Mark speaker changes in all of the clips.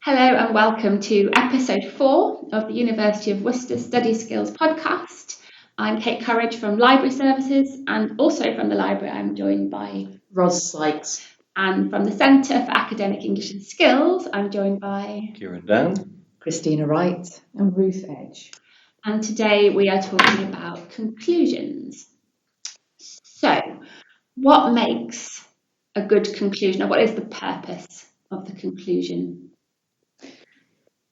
Speaker 1: Hello and welcome to episode 4 of the University of Worcester Study Skills podcast. I'm Kate Courage from Library Services, and also from the library I'm joined by
Speaker 2: Sykes.
Speaker 1: And from the Centre for Academic English and Skills I'm joined by
Speaker 3: Kieron Dann,
Speaker 2: Christina Wright
Speaker 4: and Ruth Edge.
Speaker 1: And today we are talking about conclusions. So, what makes a good conclusion, or what is the purpose of the conclusion?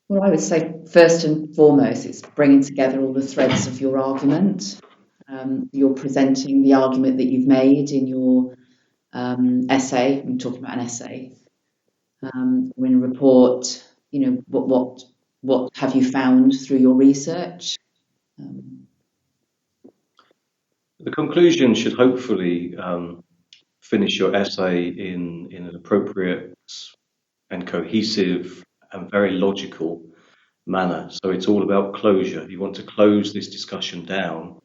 Speaker 2: Well, I would say first and foremost, it's bringing together all the threads of your argument. You're presenting the argument that you've made in your essay. I'm talking about an essay. In a report, what have you found through your research?
Speaker 3: The conclusion should hopefully finish your essay in an appropriate and cohesive and very logical manner. So it's all about closure. You want to close this discussion down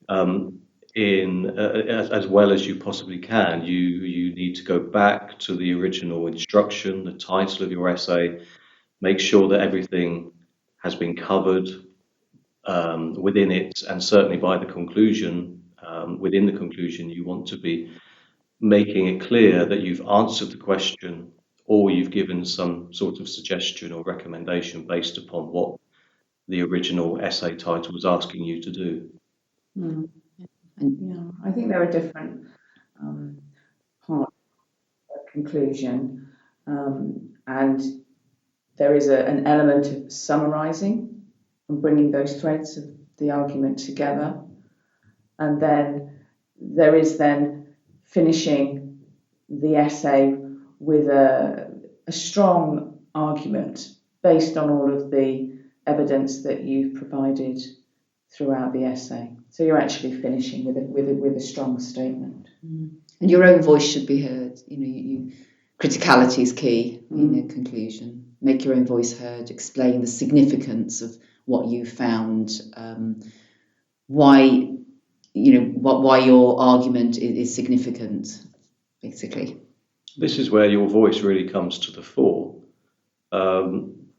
Speaker 3: as well as you possibly can. You need to go back to the original instruction, the title of your essay, make sure that everything has been covered within it, and certainly by the conclusion, within the conclusion, you want to be making it clear that you've answered the question or you've given some sort of suggestion or recommendation based upon what the original essay title was asking you to do.
Speaker 4: Yeah, I think there are different parts of conclusion, and there is an element of summarising and bringing those threads of the argument together, and then there is finishing the essay with a strong argument based on all of the evidence that you've provided throughout the essay. So you're actually finishing with a strong statement.
Speaker 2: And your own voice should be heard. Criticality is key in a conclusion. Make your own voice heard. Explain the significance of what you found. Why your argument is significant, basically.
Speaker 3: This is where your voice really comes to the fore,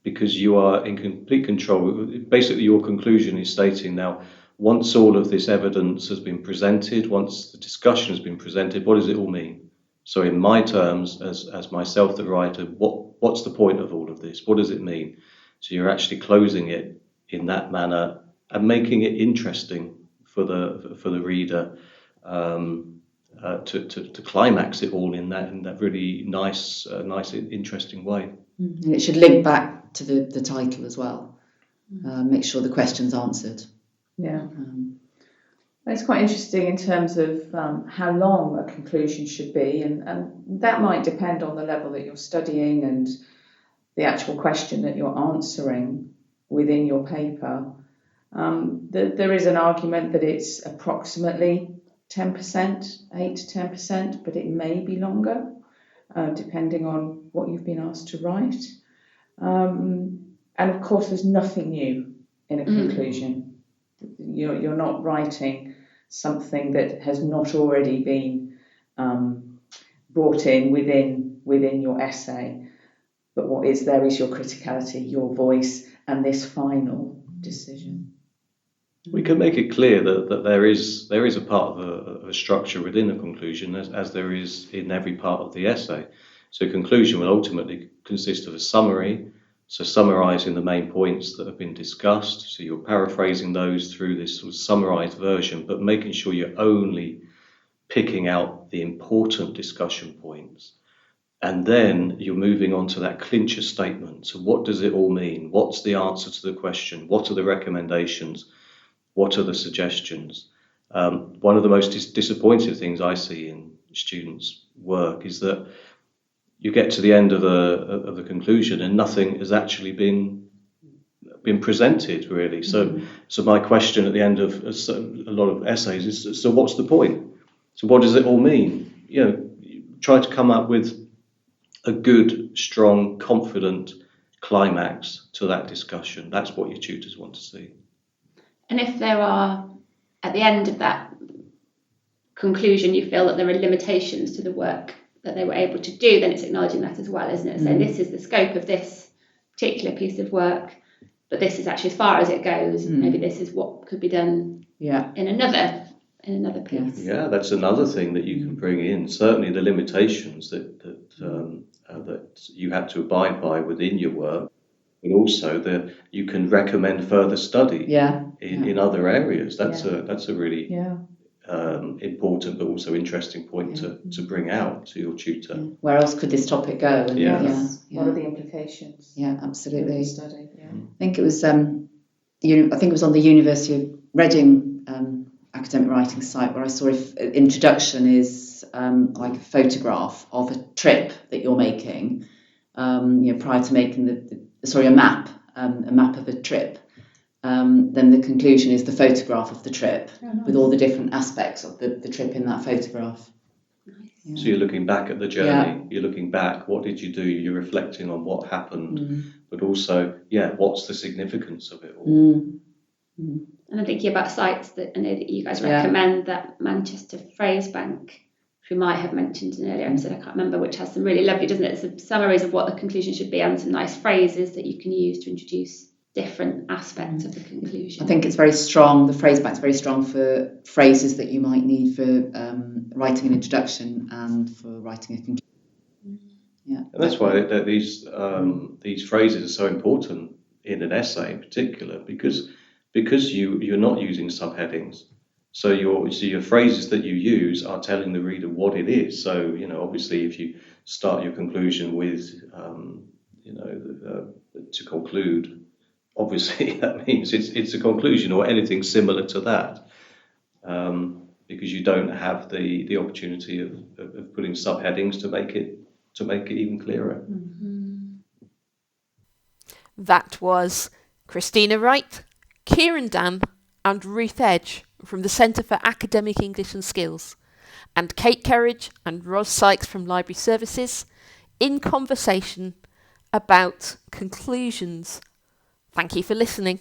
Speaker 3: because you are in complete control. Basically, your conclusion is stating now, once all of this evidence has been presented, once the discussion has been presented, what does it all mean? So in my terms, as myself, the writer, what's the point of all of this? What does it mean? So you're actually closing it in that manner and making it interesting for the reader, to climax it all in that really nice, interesting way.
Speaker 2: And it should link back to the title as well. Make sure the question's answered.
Speaker 4: Yeah. It's quite interesting in terms of how long a conclusion should be, and that might depend on the level that you're studying and the actual question that you're answering within your paper. There is an argument that it's approximately 10%, 8 to 10%, but it may be longer, depending on what you've been asked to write. And of course, there's nothing new in a conclusion. You're not writing something that has not already been brought in within your essay. But what is there is your criticality, your voice, and this final decision.
Speaker 3: We can make it clear that there is a part of a structure within a conclusion, as there is in every part of the essay. So a conclusion will ultimately consist of a summary, so summarising the main points that have been discussed. So you're paraphrasing those through this sort of summarised version, but making sure you're only picking out the important discussion points. And then you're moving on to that clincher statement. So what does it all mean? What's the answer to the question? What are the recommendations? What are the suggestions? One of the most disappointing things I see in students' work is that you get to the end of the conclusion and nothing has actually been presented, really. So my question at the end of a lot of essays is, so what's the point? So what does it all mean? Try to come up with a good, strong, confident climax to that discussion. That's what your tutors want to see.
Speaker 1: And if there are, at the end of that conclusion, you feel that there are limitations to the work that they were able to do, then it's acknowledging that as well, isn't it? So this is the scope of this particular piece of work, but this is actually as far as it goes. Maybe this is what could be done in another piece.
Speaker 3: Yeah, that's another thing that you can bring in. Certainly the limitations that you had to abide by within your work, but also that you can recommend further study in other areas. That's a really important but also interesting point to bring out to your tutor.
Speaker 2: Where else could this topic go? And
Speaker 4: what are the implications?
Speaker 2: Yeah, absolutely.
Speaker 4: Of the study?
Speaker 2: I think it was on the University of Reading academic writing site where I saw introduction is like a photograph of a trip that you're making. Prior to making a map of a trip. Then the conclusion is the photograph of the trip with all the different aspects of the trip in that photograph.
Speaker 3: So you're looking back at the journey, you're looking back, what did you do, you're reflecting on what happened, but also, what's the significance of it all?
Speaker 1: And I'm thinking about sites that I know that you guys recommend, that Manchester Phrase Bank, which we might have mentioned in an earlier episode, I can't remember, which has some really lovely, doesn't it, some summaries of what the conclusion should be and some nice phrases that you can use to introduce different aspects of the conclusion.
Speaker 2: I think it's very strong, the phrase bank's very strong for phrases that you might need for writing an introduction and for writing a conclusion. Yeah.
Speaker 3: And that's why these phrases are so important in an essay in particular, because you're not using subheadings. So your phrases that you use are telling the reader what it is. So, obviously if you start your conclusion with, to conclude, obviously that means it's a conclusion or anything similar to that, because you don't have the opportunity of putting subheadings to make it even clearer.
Speaker 5: That was Christina Wright, Kieron Dann and Ruth Edge from the Centre for Academic English and Skills, and Kate Kerridge and Ros Sykes from Library Services in conversation about conclusions. Thank you for listening.